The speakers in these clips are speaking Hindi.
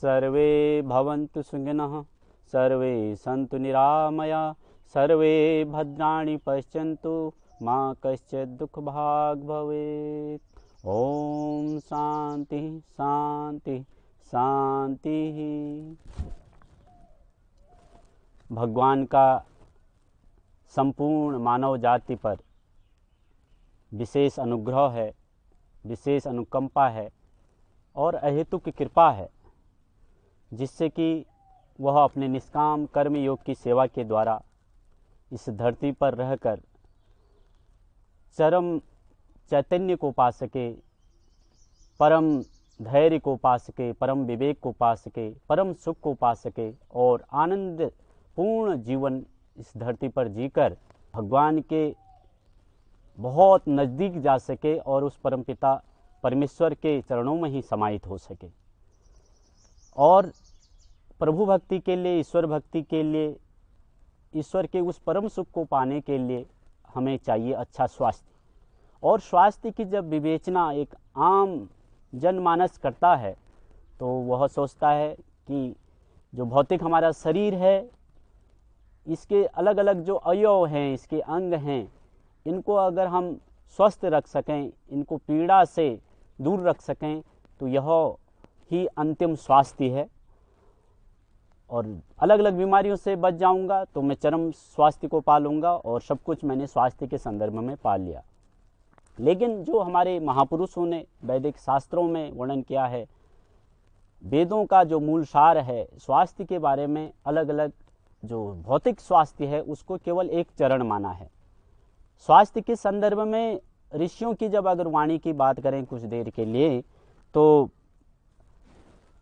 सर्वे भवन्तु सुखिनः, सर्वे सन्तु निरामया, सर्वे भद्राणि पश्यन्तु, मा कश्चित् दुःखभाग् भवेत्। ओम शांति शांति शांति। भगवान का संपूर्ण मानव जाति पर विशेष अनुग्रह है, विशेष अनुकंपा है और अहेतुक कृपा है, जिससे कि वह अपने निष्काम कर्म योग की सेवा के द्वारा इस धरती पर रहकर चरम चैतन्य को पा सके, परम धैर्य को पा सके, परम विवेक को पा सके, परम सुख को पा सके और आनंद पूर्ण जीवन इस धरती पर जीकर भगवान के बहुत नज़दीक जा सके और उस परमपिता परमेश्वर के चरणों में ही समाहित हो सके। और प्रभु भक्ति के लिए, ईश्वर भक्ति के लिए, ईश्वर के उस परम सुख को पाने के लिए हमें चाहिए अच्छा स्वास्थ्य। और स्वास्थ्य की जब विवेचना एक आम जनमानस करता है तो वह सोचता है कि जो भौतिक हमारा शरीर है, इसके अलग अलग जो अवयव हैं, इसके अंग हैं, इनको अगर हम स्वस्थ रख सकें, इनको पीड़ा से दूर रख सकें, तो यह ही अंतिम स्वास्थ्य है। और अलग अलग बीमारियों से बच जाऊंगा तो मैं चरम स्वास्थ्य को पा लूँगा और सब कुछ मैंने स्वास्थ्य के संदर्भ में पा लिया। लेकिन जो हमारे महापुरुषों ने वैदिक शास्त्रों में वर्णन किया है, वेदों का जो मूल सार है, स्वास्थ्य के बारे में अलग अलग जो भौतिक स्वास्थ्य है उसको केवल एक चरण माना है। स्वास्थ्य के संदर्भ में ऋषियों की जब अगर वाणी की बात करें कुछ देर के लिए, तो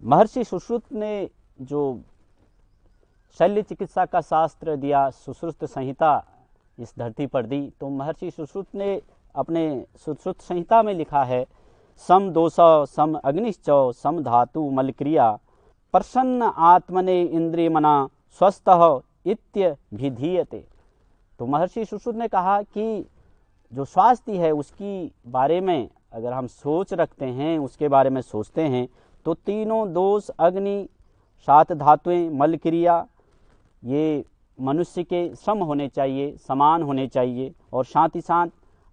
महर्षि सुश्रुत ने जो शल्य चिकित्सा का शास्त्र दिया, सुश्रुत संहिता इस धरती पर दी, तो महर्षि सुश्रुत ने अपने सुश्रुत संहिता में लिखा है, सम दोष सम अग्निश्च सम धातु मलक्रिया प्रसन्न आत्मने इंद्रिय मना स्वस्थ इत्यभिधीयते। तो महर्षि सुश्रुत ने कहा कि जो स्वास्थ्य है उसकी बारे में अगर हम सोच रखते हैं, उसके बारे में सोचते हैं, तो तीनों दोष, अग्नि, 7 धातुएं, मल क्रिया, ये मनुष्य के सम होने चाहिए, समान होने चाहिए। और साथ ही साथ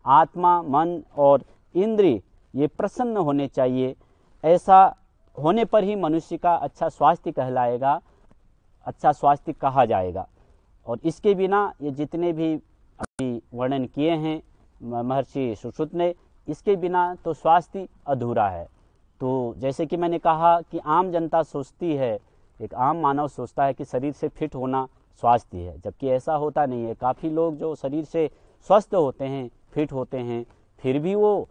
आत्मा, मन और इंद्रिय ये प्रसन्न होने चाहिए। ऐसा होने पर ही मनुष्य का अच्छा स्वास्थ्य कहलाएगा, अच्छा स्वास्थ्य कहा जाएगा। और इसके बिना ये जितने भी अभी वर्णन किए हैं महर्षि सुश्रुत ने, इसके बिना तो स्वास्थ्य अधूरा है। तो जैसे कि मैंने कहा कि आम जनता सोचती है, एक आम मानव सोचता है कि शरीर से फिट होना स्वास्थ्य है, जबकि ऐसा होता नहीं है। काफ़ी लोग जो शरीर से स्वस्थ होते हैं, फिट होते हैं, फिर भी वो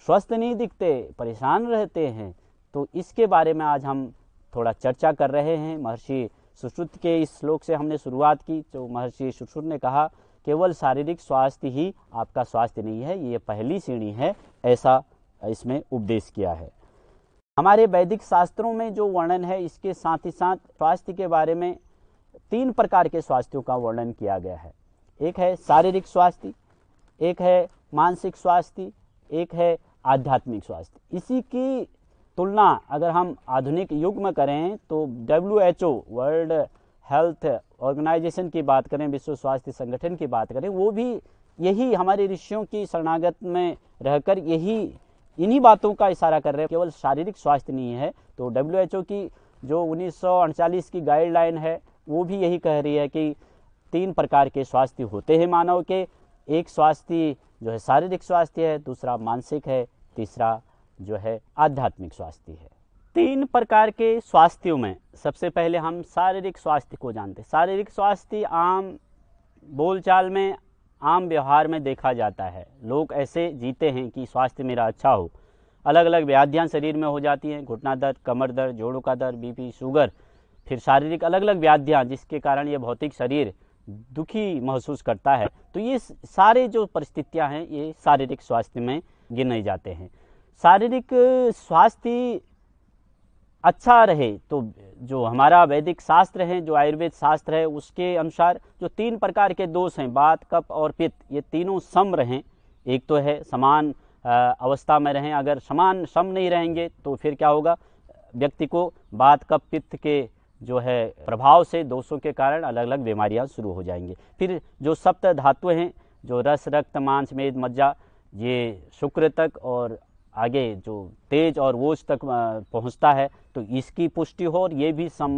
स्वस्थ नहीं दिखते, परेशान रहते हैं। तो इसके बारे में आज हम थोड़ा चर्चा कर रहे हैं। महर्षि सुश्रुत के इस श्लोक से हमने शुरुआत की। तो महर्षि सुश्रुत ने कहा केवल शारीरिक स्वास्थ्य ही आपका स्वास्थ्य नहीं है, ये पहली सीढ़ी है, ऐसा इसमें उपदेश किया है। हमारे वैदिक शास्त्रों में जो वर्णन है, इसके साथ ही साथ स्वास्थ्य के बारे में 3 प्रकार के स्वास्थ्यों का वर्णन किया गया है। एक है शारीरिक स्वास्थ्य, एक है मानसिक स्वास्थ्य, एक है आध्यात्मिक स्वास्थ्य। इसी की तुलना अगर हम आधुनिक युग में करें तो WHO वर्ल्ड हेल्थ ऑर्गेनाइजेशन की बात करें, विश्व स्वास्थ्य संगठन की बात करें, वो भी यही हमारे ऋषियों की शरणागत में रहकर इन्हीं बातों का इशारा कर रहे हैं। केवल शारीरिक स्वास्थ्य नहीं है। तो WHO की जो 1948 की गाइडलाइन है वो भी यही कह रही है कि 3 प्रकार के स्वास्थ्य होते हैं मानव के। एक स्वास्थ्य जो है शारीरिक स्वास्थ्य है, दूसरा मानसिक है, तीसरा जो है आध्यात्मिक स्वास्थ्य है। 3 प्रकार के स्वास्थ्यों में सबसे पहले हम शारीरिक स्वास्थ्य को जानते हैं। शारीरिक स्वास्थ्य आम बोलचाल में, आम व्यवहार में देखा जाता है। लोग ऐसे जीते हैं कि स्वास्थ्य मेरा अच्छा हो। अलग अलग व्याधियां शरीर में हो जाती हैं, घुटना दर्द, कमर दर्द, जोड़ों का दर्द, BP, शुगर, फिर शारीरिक अलग अलग व्याधियां जिसके कारण ये भौतिक शरीर दुखी महसूस करता है। तो ये सारे जो परिस्थितियां हैं ये शारीरिक स्वास्थ्य में गिने जाते हैं। शारीरिक स्वास्थ्य अच्छा रहे तो जो हमारा वैदिक शास्त्र है, जो आयुर्वेद शास्त्र है, उसके अनुसार जो 3 प्रकार के दोष हैं, वात, कफ और पित्त, ये तीनों सम रहें। एक तो है समान अवस्था में रहें। अगर सम नहीं रहेंगे तो फिर क्या होगा, व्यक्ति को वात कफ पित्त के जो है प्रभाव से, दोषों के कारण अलग अलग बीमारियां शुरू हो जाएंगी। फिर जो सप्त धातु हैं, जो रस रक्त मांस मेद मज्जा, ये शुक्र तक और आगे जो तेज और ओज तक पहुंचता है, तो इसकी पुष्टि हो और ये भी सम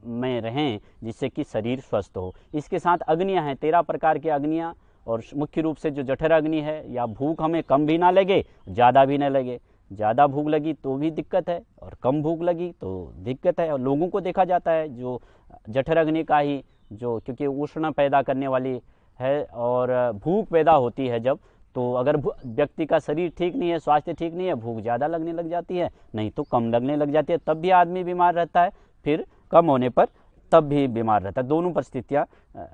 में रहें जिससे कि शरीर स्वस्थ हो। इसके साथ अग्नियां हैं, 13 प्रकार की अग्नियां, और मुख्य रूप से जो जठर अग्नि है, या भूख हमें कम भी ना लगे ज़्यादा भी ना लगे। ज़्यादा भूख लगी तो भी दिक्कत है और कम भूख लगी तो दिक्कत है। और लोगों को देखा जाता है जो जठर अग्नि का ही जो, क्योंकि उष्ण पैदा करने वाली है और भूख पैदा होती है जब, तो अगर व्यक्ति का शरीर ठीक नहीं है, स्वास्थ्य ठीक नहीं है, भूख ज़्यादा लगने लग जाती है, नहीं तो कम लगने लग जाती है, तब भी आदमी बीमार रहता है, फिर कम होने पर तब भी बीमार रहता है। दोनों परिस्थितियाँ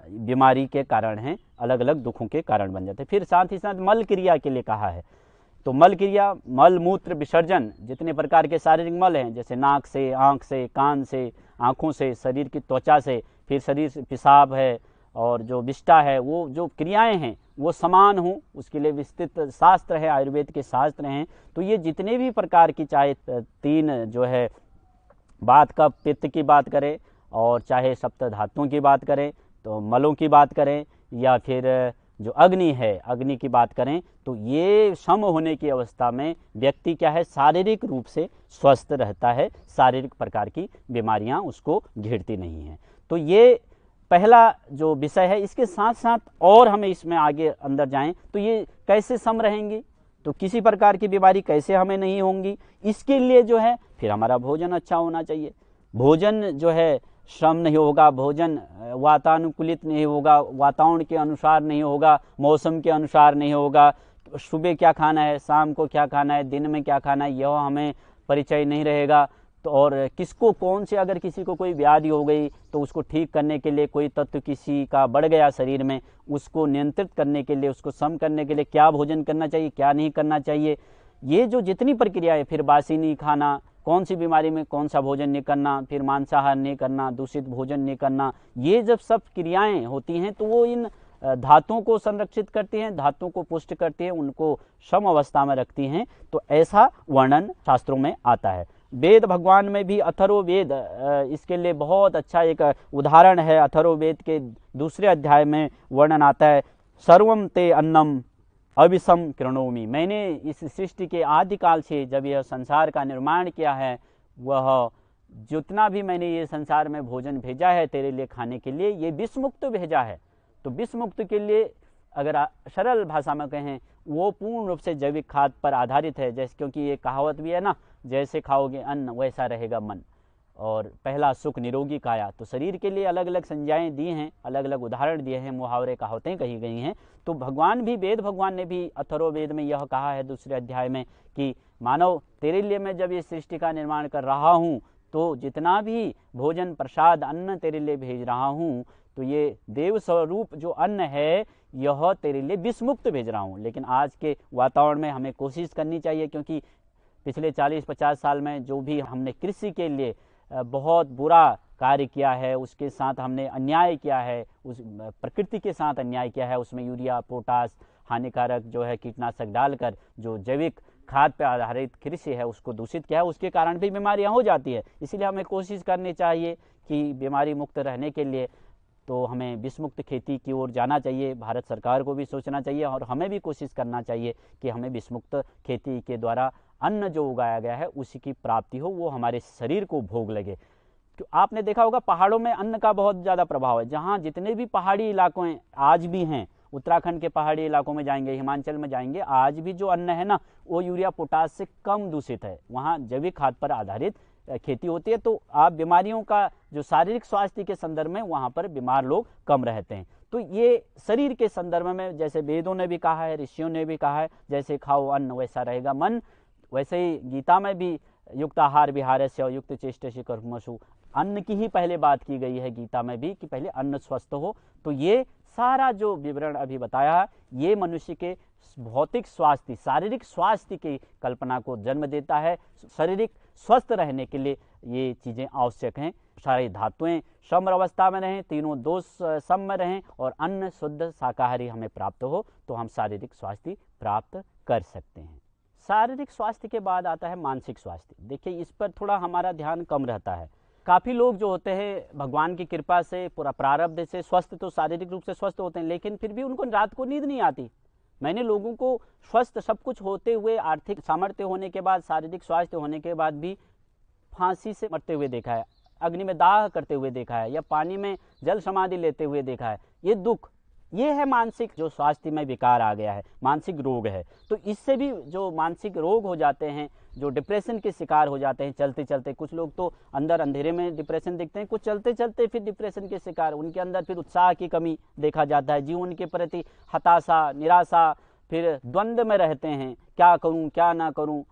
बीमारी के कारण हैं, अलग अलग दुखों के कारण बन जाते हैं। फिर साथ ही साथ मल क्रिया के लिए कहा है, तो मल क्रिया, मल मूत्र विसर्जन, जितने प्रकार के शारीरिक मल हैं, जैसे नाक से, आँख से, कान से, आँखों से, शरीर की त्वचा से, फिर शरीर से पेशाब है और जो विष्ठा है, वो जो क्रियाएं हैं वो समान हों, उसके लिए विस्तृत शास्त्र है, आयुर्वेद के शास्त्र हैं। तो ये जितने भी प्रकार की, चाहे 3 जो है वात कफ पित्त की बात करें, और चाहे सप्त धातुओं की बात करें, तो मलों की बात करें, या फिर जो अग्नि है, अग्नि की बात करें, तो ये सम होने की अवस्था में व्यक्ति क्या है, शारीरिक रूप से स्वस्थ रहता है, शारीरिक प्रकार की बीमारियां उसको घेरती नहीं हैं। तो ये पहला जो विषय है। इसके साथ साथ और हमें इसमें आगे अंदर जाएं तो ये कैसे सम रहेंगी, तो किसी प्रकार की बीमारी कैसे हमें नहीं होंगी, इसके लिए जो है फिर हमारा भोजन अच्छा होना चाहिए। भोजन जो है श्रम नहीं होगा, भोजन वातानुकूलित नहीं होगा, वातावरण के अनुसार नहीं होगा, मौसम के अनुसार नहीं होगा, सुबह क्या खाना है, शाम को क्या खाना है, दिन में क्या खाना है, यह हमें परिचय नहीं रहेगा। तो और किसको कौन से, अगर किसी को कोई व्याधि हो गई तो उसको ठीक करने के लिए, कोई तत्व किसी का बढ़ गया शरीर में, उसको नियंत्रित करने के लिए, उसको सम करने के लिए क्या भोजन करना चाहिए, क्या नहीं करना चाहिए, ये जो जितनी प्रक्रिया है, फिर बासी नहीं खाना, कौन सी बीमारी में कौन सा भोजन नहीं करना, फिर मांसाहार नहीं करना, दूषित भोजन नहीं करना, ये जब सब क्रियाएं होती हैं तो वो इन धातुओं को संरक्षित करती हैं, धातुओं को पुष्ट करती हैं, उनको सम अवस्था में रखती हैं। तो ऐसा वर्णन शास्त्रों में आता है। वेद भगवान में भी अथर्ववेद इसके लिए बहुत अच्छा एक उदाहरण है। अथर्ववेद के 2 अध्याय में वर्णन आता है, सर्वम ते अन्नम अविषम कृणोमि। मैंने इस सृष्टि के आदिकाल से जब यह संसार का निर्माण किया है, वह जितना भी मैंने ये संसार में भोजन भेजा है तेरे लिए खाने के लिए, ये विषमुक्त भेजा है। तो विषमुक्त के लिए अगर सरल भाषा में कहें, वो पूर्ण रूप से जैविक खाद पर आधारित है। जैसे, क्योंकि ये कहावत भी है ना, जैसे खाओगे अन्न वैसा रहेगा मन, और पहला सुख निरोगी काया। तो शरीर के लिए अलग अलग संज्ञाएं दी हैं, अलग अलग उदाहरण दिए हैं, मुहावरे कहावतें कही गई हैं। तो भगवान भी, वेद भगवान ने भी अथर्ववेद में यह कहा है 2 अध्याय में कि मानव, तेरे लिए मैं जब ये सृष्टि का निर्माण कर रहा हूँ, तो जितना भी भोजन प्रसाद अन्न तेरे लिए भेज रहा हूँ, तो ये देव स्वरूप जो अन्न है, यह तेरे लिए विषमुक्त भेज रहा हूँ। लेकिन आज के वातावरण में हमें कोशिश करनी चाहिए, क्योंकि पिछले 40-50 साल में जो भी हमने कृषि के लिए बहुत बुरा कार्य किया है, उसके साथ हमने अन्याय किया है, उस प्रकृति के साथ अन्याय किया है, उसमें यूरिया पोटास हानिकारक जो है कीटनाशक डालकर जो जैविक खाद पर आधारित कृषि है उसको दूषित किया है, उसके कारण भी बीमारियां हो जाती है। इसलिए हमें कोशिश करनी चाहिए कि बीमारी मुक्त रहने के लिए तो हमें विषमुक्त खेती की ओर जाना चाहिए। भारत सरकार को भी सोचना चाहिए और हमें भी कोशिश करना चाहिए कि हमें विषमुक्त खेती के द्वारा अन्न जो उगाया गया है उसी की प्राप्ति हो, वो हमारे शरीर को भोग लगे। तो आपने देखा होगा पहाड़ों में अन्न का बहुत ज़्यादा प्रभाव है। जहाँ जितने भी पहाड़ी इलाकों आज भी हैं, उत्तराखंड के पहाड़ी इलाकों में जाएंगे, हिमाचल में जाएंगे, आज भी जो अन्न है ना, वो यूरिया पोटास से कम दूषित है। वहाँ जैविक खाद पर आधारित खेती होती है। तो आप बीमारियों का जो शारीरिक स्वास्थ्य के संदर्भ में वहाँ पर बीमार लोग कम रहते हैं। तो ये शरीर के संदर्भ में, जैसे वेदों ने भी कहा है, ऋषियों ने भी कहा है, जैसे खाओ अन्न वैसा रहेगा मन, वैसे ही गीता में भी युक्त आहार विहारस्य और युक्त चेष्टस्य कर्मसु, अन्न की ही पहले बात की गई है गीता में भी कि पहले अन्न स्वस्थ हो। तो ये सारा जो विवरण अभी बताया है, ये मनुष्य के भौतिक स्वास्थ्य, शारीरिक स्वास्थ्य की कल्पना को जन्म देता है। शारीरिक स्वस्थ रहने के लिए ये चीज़ें आवश्यक हैं। सारी धातुएं सम अवस्था में रहें, तीनों दोष सम में रहें, और अन्न शुद्ध शाकाहारी हमें प्राप्त हो, तो हम शारीरिक स्वास्थ्य प्राप्त कर सकते हैं। शारीरिक स्वास्थ्य के बाद आता है मानसिक स्वास्थ्य। देखिए, इस पर थोड़ा हमारा ध्यान कम रहता है। काफ़ी लोग जो होते हैं भगवान की कृपा से, पूरा प्रारब्ध से स्वस्थ, तो शारीरिक रूप से स्वस्थ होते हैं, लेकिन फिर भी उनको रात को नींद नहीं आती। मैंने लोगों को स्वस्थ सब कुछ होते हुए, आर्थिक सामर्थ्य होने के बाद, शारीरिक स्वास्थ्य होने के बाद भी फांसी से मरते हुए देखा है, अग्नि में दाह करते हुए देखा है, या पानी में जल समाधि लेते हुए देखा है। ये दुख, ये है मानसिक जो स्वास्थ्य में विकार आ गया है, मानसिक रोग है। तो इससे भी जो मानसिक रोग हो जाते हैं, जो डिप्रेशन के शिकार हो जाते हैं चलते चलते, कुछ लोग तो अंदर अंधेरे में डिप्रेशन दिखते हैं, कुछ चलते चलते फिर डिप्रेशन के शिकार, उनके अंदर फिर उत्साह की कमी देखा जाता है, जीवन के प्रति हताशा, निराशा, फिर द्वंद्व में रहते हैं, क्या करूं क्या ना करूं,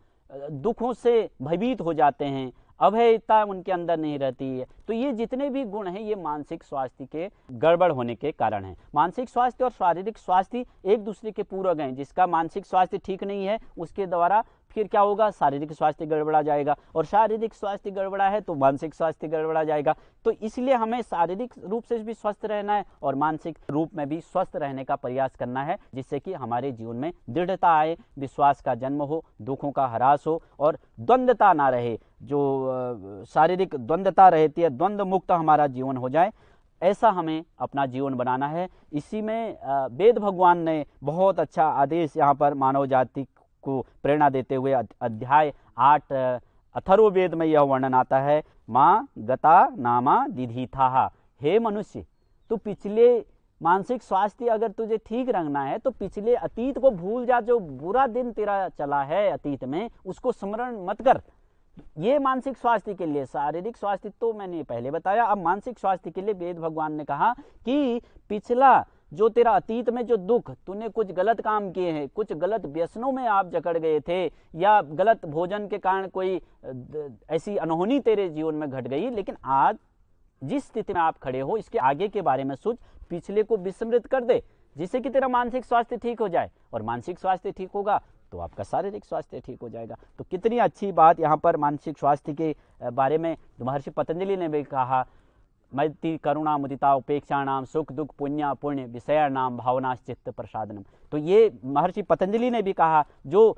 दुखों से भयभीत हो जाते हैं, अभयता उनके अंदर नहीं रहती है। तो ये जितने भी गुण हैं, ये मानसिक स्वास्थ्य के गड़बड़ होने के कारण हैं। मानसिक स्वास्थ्य और शारीरिक स्वास्थ्य एक दूसरे के पूरक हैं। जिसका मानसिक स्वास्थ्य ठीक नहीं है, उसके द्वारा फिर क्या होगा, शारीरिक स्वास्थ्य गड़बड़ा जाएगा, और शारीरिक स्वास्थ्य गड़बड़ा है तो मानसिक स्वास्थ्य गड़बड़ा जाएगा। तो इसलिए हमें शारीरिक रूप से भी स्वस्थ रहना है और मानसिक रूप में भी स्वस्थ रहने का प्रयास करना है, जिससे कि हमारे जीवन में दृढ़ता आए, विश्वास का जन्म हो, दुखों का ह्रास हो और द्वंद्वता ना रहे। जो शारीरिक द्वंद्वता रहती है, द्वंद्व मुक्त हमारा जीवन हो जाए, ऐसा हमें अपना जीवन बनाना है। इसी में वेद भगवान ने बहुत अच्छा आदेश यहाँ पर मानव जाति को प्रेरणा देते हुए अध्याय 8 अथर्ववेद में यह वर्णन आता है, माँ गता नामा दिधीथा। हे मनुष्य, तो पिछले मानसिक स्वास्थ्य अगर तुझे ठीक रखना है तो पिछले अतीत को भूल जा। जो बुरा दिन तेरा चला है अतीत में, उसको स्मरण मत कर। ये मानसिक स्वास्थ्य के लिए। शारीरिक स्वास्थ्य तो मैंने पहले बताया, अब मानसिक स्वास्थ्य के लिए वेद भगवान ने कहा कि पिछला जो तेरा अतीत में जो दुख, तूने कुछ गलत काम किए हैं, कुछ गलत व्यसनों में आप जकड़ गए थे, या गलत भोजन के कारण कोई ऐसी अनहोनी तेरे जीवन में घट गई, लेकिन आज जिस स्थिति में आप खड़े हो, इसके आगे के बारे में सोच, पिछले को विस्मृत कर दे, जिससे कि तेरा मानसिक स्वास्थ्य ठीक हो जाए। और मानसिक स्वास्थ्य ठीक होगा तो आपका शारीरिक स्वास्थ्य ठीक हो जाएगा। तो कितनी अच्छी बात यहाँ पर मानसिक स्वास्थ्य के बारे में महर्षि पतंजलि ने भी कहा, मैत्री करुणा मुदिता उपेक्षा नाम सुख दुख पुण्य पुण्य विषय नाम भावना चित्त प्रसादनम। तो ये महर्षि पतंजलि ने भी कहा, जो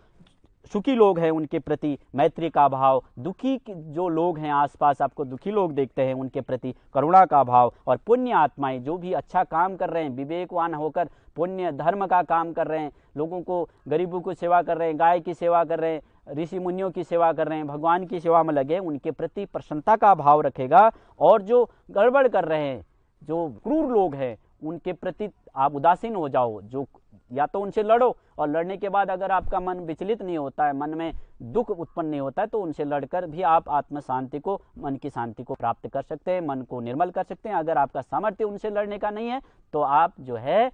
सुखी लोग हैं उनके प्रति मैत्री का भाव, दुखी जो लोग हैं आसपास आपको दुखी लोग देखते हैं उनके प्रति करुणा का भाव, और पुण्य आत्माएं जो भी अच्छा काम कर रहे हैं, विवेकवान होकर पुण्य धर्म का काम कर रहे हैं, लोगों को, गरीबों को सेवा कर रहे हैं, गाय की सेवा कर रहे हैं, ऋषि मुनियों की सेवा कर रहे हैं, भगवान की सेवा में लगे, उनके प्रति प्रसन्नता का भाव रखेगा। और जो गड़बड़ कर रहे हैं, जो क्रूर लोग हैं, उनके प्रति आप उदासीन हो जाओ। जो या तो उनसे लड़ो, और लड़ने के बाद अगर आपका मन विचलित नहीं होता है, मन में दुख उत्पन्न नहीं होता है, तो उनसे लड़कर भी आप आत्म शांति को, मन की शांति को प्राप्त कर सकते हैं, मन को निर्मल कर सकते हैं। अगर आपका सामर्थ्य उनसे लड़ने का नहीं है तो आप जो है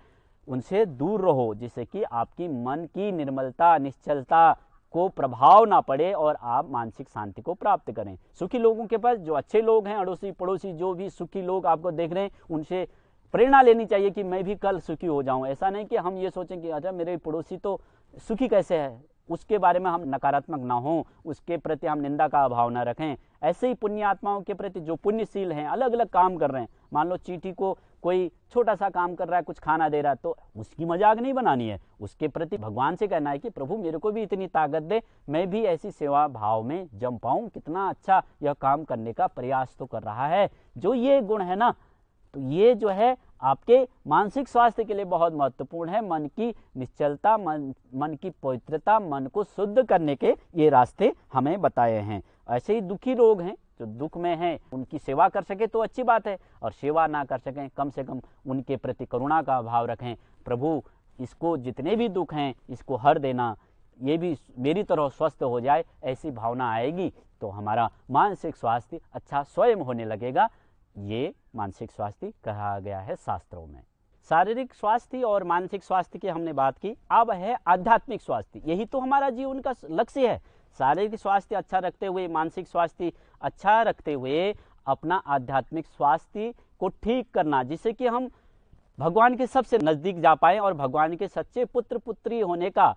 उनसे दूर रहो, जिससे कि आपकी मन की निर्मलता, निश्चलता को प्रभाव ना पड़े और आप मानसिक शांति को प्राप्त करें। सुखी लोगों के पास, जो अच्छे लोग हैं, अड़ोसी पड़ोसी जो भी सुखी लोग आपको देख रहे हैं, उनसे प्रेरणा लेनी चाहिए कि मैं भी कल सुखी हो जाऊं। ऐसा नहीं कि हम ये सोचें कि अच्छा मेरे पड़ोसी तो सुखी कैसे है, उसके बारे में हम नकारात्मक ना हो, उसके प्रति हम निंदा का भाव न रखें। ऐसे ही पुण्य आत्माओं के प्रति जो पुण्यशील हैं, अलग अलग काम कर रहे हैं, मान लो चींटी को कोई छोटा सा काम कर रहा है, कुछ खाना दे रहा है, तो उसकी मजाक नहीं बनानी है, उसके प्रति भगवान से कहना है कि प्रभु मेरे को भी इतनी ताकत दे, मैं भी ऐसी सेवा भाव में जम पाऊं, कितना अच्छा यह काम करने का प्रयास तो कर रहा है। जो ये गुण है ना, तो ये जो है आपके मानसिक स्वास्थ्य के लिए बहुत महत्वपूर्ण है। मन की निश्चलता, मन की पवित्रता, मन को शुद्ध करने के ये रास्ते हमें बताए हैं। ऐसे ही दुखी लोग हैं, जो दुख में हैं, उनकी सेवा कर सके तो अच्छी बात है, और सेवा ना कर सकें कम से कम उनके प्रति करुणा का भाव रखें। प्रभु इसको जितने भी दुख हैं इसको हर देना, ये भी मेरी तरह स्वस्थ हो जाए, ऐसी भावना आएगी तो हमारा मानसिक स्वास्थ्य अच्छा स्वयं होने लगेगा। ये मानसिक स्वास्थ्य कहा गया है शास्त्रों में। शारीरिक स्वास्थ्य और मानसिक स्वास्थ्य की हमने बात की, अब है आध्यात्मिक स्वास्थ्य। यही तो हमारा जीवन का लक्ष्य है, शारीरिक स्वास्थ्य अच्छा रखते हुए, मानसिक स्वास्थ्य अच्छा रखते हुए अपना आध्यात्मिक स्वास्थ्य को ठीक करना, जिससे कि हम भगवान के सबसे नजदीक जा पाएं और भगवान के सच्चे पुत्र पुत्री होने का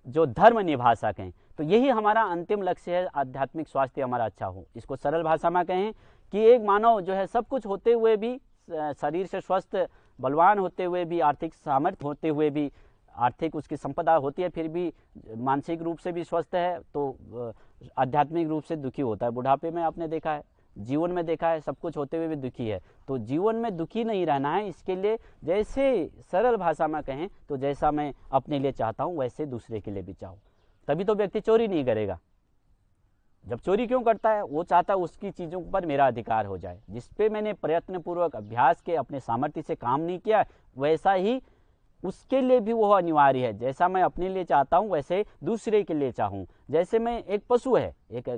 जो धर्म निभा सकें। तो यही हमारा अंतिम लक्ष्य है, आध्यात्मिक स्वास्थ्य हमारा अच्छा हो। इसको सरल भाषा में कहें कि एक मानव जो है सब कुछ होते हुए भी, शरीर से स्वस्थ बलवान होते हुए भी, आर्थिक सामर्थ्य होते हुए भी, आर्थिक उसकी संपदा होती है फिर भी मानसिक रूप से भी स्वस्थ है तो आध्यात्मिक रूप से दुखी होता है। बुढ़ापे में आपने देखा है, जीवन में देखा है, सब कुछ होते हुए भी दुखी है। तो जीवन में दुखी नहीं रहना है, इसके लिए जैसे सरल भाषा में कहें तो जैसा मैं अपने लिए चाहता हूँ वैसे दूसरे के लिए भी चाहूँ, तभी तो व्यक्ति चोरी नहीं करेगा। जब चोरी क्यों करता है? वो चाहता है उसकी चीज़ों पर मेरा अधिकार हो जाए। जिस पे मैंने प्रयत्नपूर्वक अभ्यास के अपने सामर्थ्य से काम नहीं किया, वैसा ही उसके लिए भी वह अनिवार्य है। जैसा मैं अपने लिए चाहता हूँ वैसे दूसरे के लिए चाहूँ। जैसे मैं एक पशु है, एक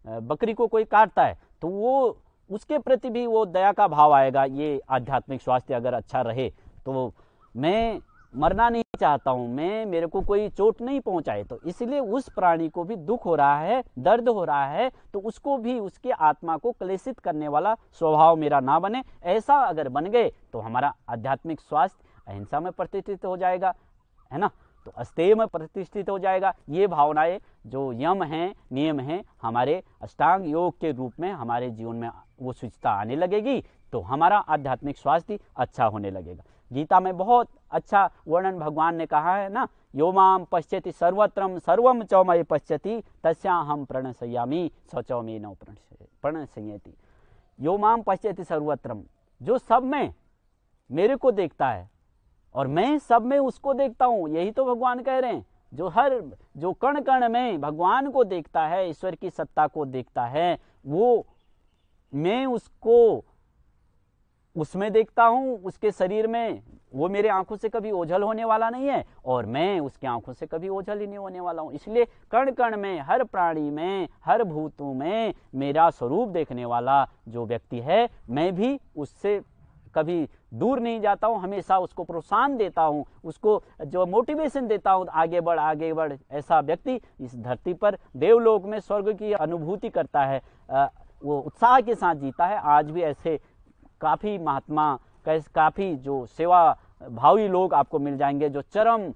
बकरी को कोई काटता है तो वो उसके प्रति भी वो दया का भाव आएगा। ये आध्यात्मिक स्वास्थ्य अगर अच्छा रहे तो मैं मरना नहीं चाहता हूँ, मेरे को कोई चोट नहीं पहुंचाए, तो इसलिए उस प्राणी को भी दुख हो रहा है, दर्द हो रहा है, तो उसको भी उसके आत्मा को क्लेशित करने वाला स्वभाव मेरा ना बने। ऐसा अगर बन गए तो हमारा आध्यात्मिक स्वास्थ्य अहिंसा में प्रतिष्ठित हो जाएगा, है ना, तो अस्तेय में प्रतिष्ठित हो जाएगा। ये भावनाएं जो यम हैं, नियम हैं, हमारे अष्टांग योग के रूप में हमारे जीवन में वो शुचिता आने लगेगी तो हमारा आध्यात्मिक स्वास्थ्य अच्छा होने लगेगा। गीता में बहुत अच्छा वर्णन भगवान ने कहा है ना, यो माम पश्यति सर्वत्रम सर्वम च मयि पश्यति तस्याहम प्रणश्यामि स च मे न प्रणश्यति। यो माम पश्यति सर्वत्रम, जो सब में मेरे को देखता है और मैं सब में उसको देखता हूँ, यही तो भगवान कह रहे हैं। जो कण कण में भगवान को देखता है, ईश्वर की सत्ता को देखता है, वो मैं उसको उसमें देखता हूँ, उसके शरीर में। वो मेरे आंखों से कभी ओझल होने वाला नहीं है और मैं उसकी आंखों से कभी ओझल ही नहीं होने वाला हूँ। इसलिए कण कण में, हर प्राणी में, हर भूतों में मेरा स्वरूप देखने वाला जो व्यक्ति है, मैं भी उससे कभी दूर नहीं जाता हूँ, हमेशा उसको प्रोत्साहन देता हूँ, उसको जो मोटिवेशन देता हूँ, आगे बढ़ आगे बढ़। ऐसा व्यक्ति इस धरती पर देवलोक में स्वर्ग की अनुभूति करता है, वो उत्साह के साथ जीता है। आज भी ऐसे काफ़ी महात्मा, काफ़ी जो सेवा भावी लोग आपको मिल जाएंगे जो चरम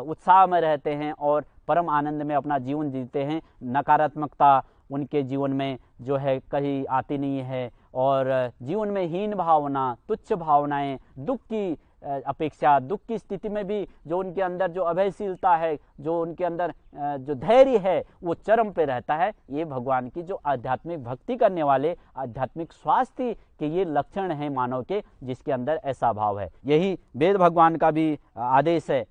उत्साह में रहते हैं और परम आनंद में अपना जीवन जीते हैं। नकारात्मकता उनके जीवन में जो है कहीं आती नहीं है और जीवन में हीन भावना, तुच्छ भावनाएं, दुख की अपेक्षा, दुख की स्थिति में भी जो उनके अंदर जो अभयशीलता है, जो उनके अंदर जो धैर्य है, वो चरम पे रहता है। ये भगवान की जो आध्यात्मिक भक्ति करने वाले आध्यात्मिक स्वास्थ्य के ये लक्षण हैं मानव के, जिसके अंदर ऐसा भाव है। यही वेद भगवान का भी आदेश है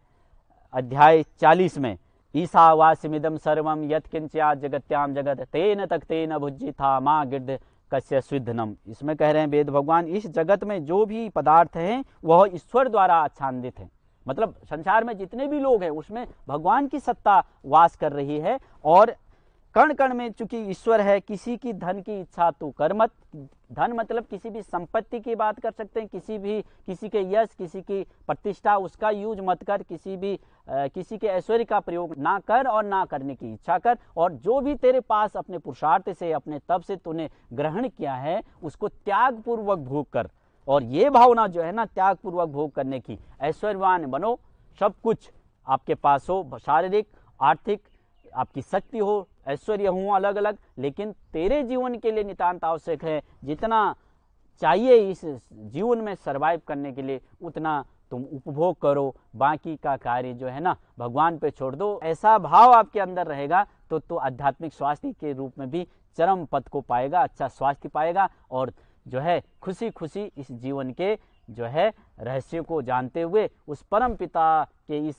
अध्याय 40 में, ईशावास्यमिदं सर्वं यत्किंचित् जगत्याम जगत तेन तक्तेन भुज्यिता मां गिड्ध कस्य स्विद्धनम। इसमें कह रहे हैं वेद भगवान, इस जगत में जो भी पदार्थ हैं वह ईश्वर द्वारा आच्छादित है। मतलब संसार में जितने भी लोग हैं उसमें भगवान की सत्ता वास कर रही है और कण कण में चूंकि ईश्वर है। किसी की धन की इच्छा तो कर मत। धन मतलब किसी भी संपत्ति की बात कर सकते हैं, किसी के यश, किसी की प्रतिष्ठा, उसका यूज मत कर। किसी के ऐश्वर्य का प्रयोग ना कर और ना करने की इच्छा कर। और जो भी तेरे पास अपने पुरुषार्थ से, अपने तप से तूने ग्रहण किया है उसको त्याग पूर्वक भोग कर। और ये भावना जो है ना, त्याग पूर्वक भोग करने की, ऐश्वर्यवान बनो, सब कुछ आपके पास हो, शारीरिक, आर्थिक, आपकी शक्ति हो, ऐश्वर्य हो अलग अलग, लेकिन तेरे जीवन के लिए नितांत आवश्यक है। जितना चाहिए इस जीवन में सरवाइव करने के लिए उतना तुम उपभोग करो, बाकी का कार्य जो है ना भगवान पे छोड़ दो। ऐसा भाव आपके अंदर रहेगा तो आध्यात्मिक स्वास्थ्य के रूप में भी चरम पद को पाएगा, अच्छा स्वास्थ्य पाएगा और जो है खुशी खुशी इस जीवन के जो है रहस्य को जानते हुए उस परम पिता के इस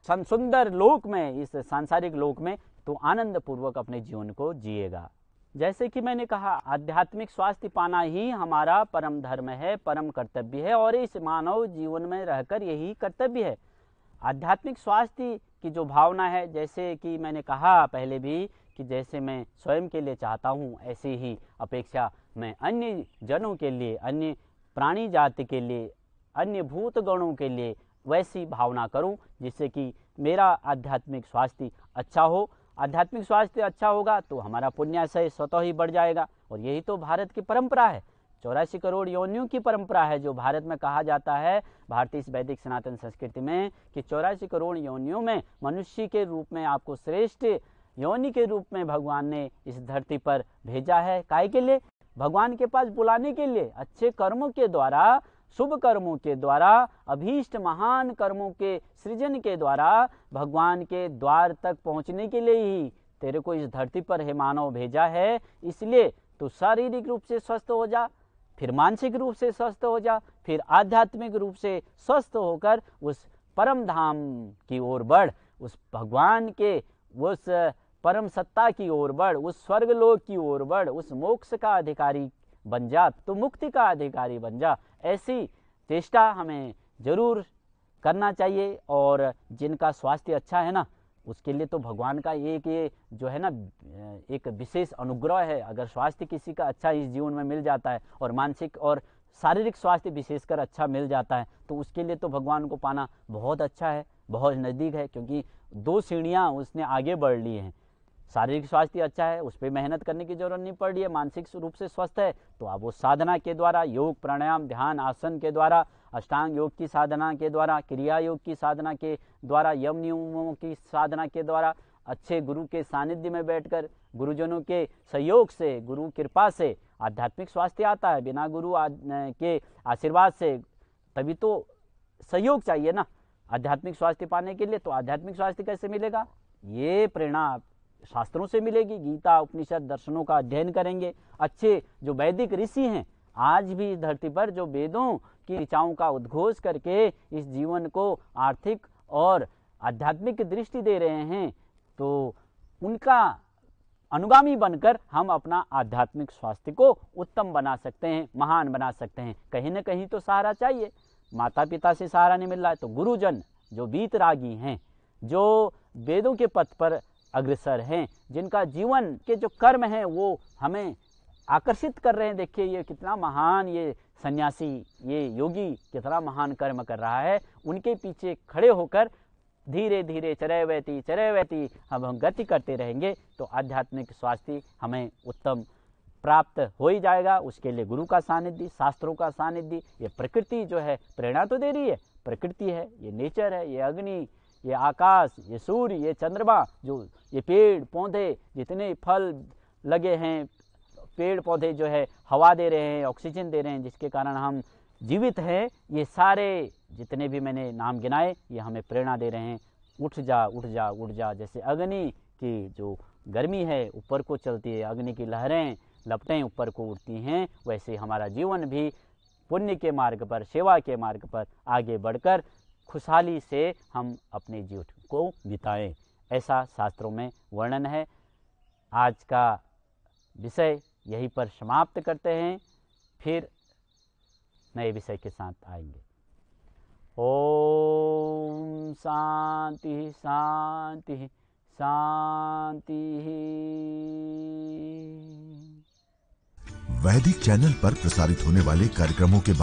सुंदर लोक में, इस सांसारिक लोक में तो आनंद पूर्वक अपने जीवन को जिएगा। जैसे कि मैंने कहा, आध्यात्मिक स्वास्थ्य पाना ही हमारा परम धर्म है, परम कर्तव्य है और इस मानव जीवन में रहकर यही कर्तव्य है। आध्यात्मिक स्वास्थ्य की जो भावना है, जैसे कि मैंने कहा पहले भी कि जैसे मैं स्वयं के लिए चाहता हूँ, ऐसे ही अपेक्षा मैं अन्य जनों के लिए, अन्य प्राणी जाति के लिए, अन्य भूत गणों के लिए वैसी भावना करूं जिससे कि मेरा आध्यात्मिक स्वास्थ्य अच्छा हो। आध्यात्मिक स्वास्थ्य अच्छा होगा तो हमारा पुण्याशय स्वतः ही बढ़ जाएगा। और यही तो भारत की परंपरा है, 84 करोड़ योनियों की परंपरा है। जो भारत में कहा जाता है भारतीय वैदिक सनातन संस्कृति में कि 84 करोड़ योनियों में मनुष्य के रूप में आपको श्रेष्ठ योनि के रूप में भगवान ने इस धरती पर भेजा है। काहे के लिए? भगवान के पास बुलाने के लिए, अच्छे कर्मों के द्वारा शुभ कर्मों के द्वारा, अभीष्ट महान कर्मों के सृजन के द्वारा भगवान के द्वार तक पहुंचने के लिए ही तेरे को इस धरती पर हे मानव भेजा है। इसलिए तू शारीरिक रूप से स्वस्थ हो जा, फिर मानसिक रूप से स्वस्थ हो जा, फिर आध्यात्मिक रूप से स्वस्थ होकर उस परम धाम की ओर बढ़, उस भगवान के उस परम सत्ता की ओर बढ़, उस स्वर्गलोक की ओर बढ़, उस मोक्ष का अधिकारी बन जा, तो मुक्ति का अधिकारी बन जा। ऐसी चेष्टा हमें जरूर करना चाहिए। और जिनका स्वास्थ्य अच्छा है ना, उसके लिए तो भगवान का एक ये जो है ना एक विशेष अनुग्रह है। अगर स्वास्थ्य किसी का अच्छा इस जीवन में मिल जाता है और मानसिक और शारीरिक स्वास्थ्य विशेषकर अच्छा मिल जाता है, तो उसके लिए तो भगवान को पाना बहुत अच्छा है, बहुत नज़दीक है, क्योंकि 2 सीढ़ियाँ उसने आगे बढ़ ली हैं। शारीरिक स्वास्थ्य अच्छा है, उस पर मेहनत करने की जरूरत नहीं पड़ रही है, मानसिक रूप से स्वस्थ है, तो आप वो साधना के द्वारा, योग प्राणायाम ध्यान आसन के द्वारा, अष्टांग योग की साधना के द्वारा, क्रिया योग की साधना के द्वारा, यम नियमों की साधना के द्वारा, अच्छे गुरु के सानिध्य में बैठकर गुरुजनों के सहयोग से, गुरु कृपा से आध्यात्मिक स्वास्थ्य आता है। बिना गुरु के आशीर्वाद से तभी तो सहयोग चाहिए ना आध्यात्मिक स्वास्थ्य पाने के लिए। तो आध्यात्मिक स्वास्थ्य कैसे मिलेगा? ये प्रेरणा शास्त्रों से मिलेगी। गीता उपनिषद दर्शनों का अध्ययन करेंगे। अच्छे जो वैदिक ऋषि हैं आज भी इस धरती पर जो वेदों की ऋचाओं का उद्घोष करके इस जीवन को आर्थिक और आध्यात्मिक दृष्टि दे रहे हैं, तो उनका अनुगामी बनकर हम अपना आध्यात्मिक स्वास्थ्य को उत्तम बना सकते हैं, महान बना सकते हैं। कहीं न कहीं तो सहारा चाहिए। माता पिता से सहारा नहीं मिल रहा है तो गुरुजन जो वीतरागी हैं, जो वेदों के पथ पर अग्रसर हैं, जिनका जीवन के जो कर्म हैं वो हमें आकर्षित कर रहे हैं। देखिए ये कितना महान ये सन्यासी, ये योगी कितना महान कर्म कर रहा है। उनके पीछे खड़े होकर धीरे धीरे चरैवैती हम गति करते रहेंगे तो आध्यात्मिक स्वास्थ्य हमें उत्तम प्राप्त हो ही जाएगा। उसके लिए गुरु का सानिध्य, शास्त्रों का सानिध्य, ये प्रकृति जो है प्रेरणा तो दे रही है, प्रकृति है, ये नेचर है, ये अग्नि, ये आकाश, ये सूर्य, ये चंद्रमा, जो ये पेड़ पौधे जितने फल लगे हैं, पेड़ पौधे जो है हवा दे रहे हैं, ऑक्सीजन दे रहे हैं, जिसके कारण हम जीवित हैं, ये सारे जितने भी मैंने नाम गिनाए ये हमें प्रेरणा दे रहे हैं। उठ जा उठ जा उठ जा। जैसे अग्नि की जो गर्मी है ऊपर को चलती है, अग्नि की लहरें लपटें ऊपर को उड़ती हैं, वैसे हमारा जीवन भी पुण्य के मार्ग पर, सेवा के मार्ग पर आगे बढ़कर खुशहाली से हम अपने जीवन को बिताएं, ऐसा शास्त्रों में वर्णन है। आज का विषय यहीं पर समाप्त करते हैं, फिर नए विषय के साथ आएंगे। ओम शांति शांति शांति। वैदिक चैनल पर प्रसारित होने वाले कार्यक्रमों के बारे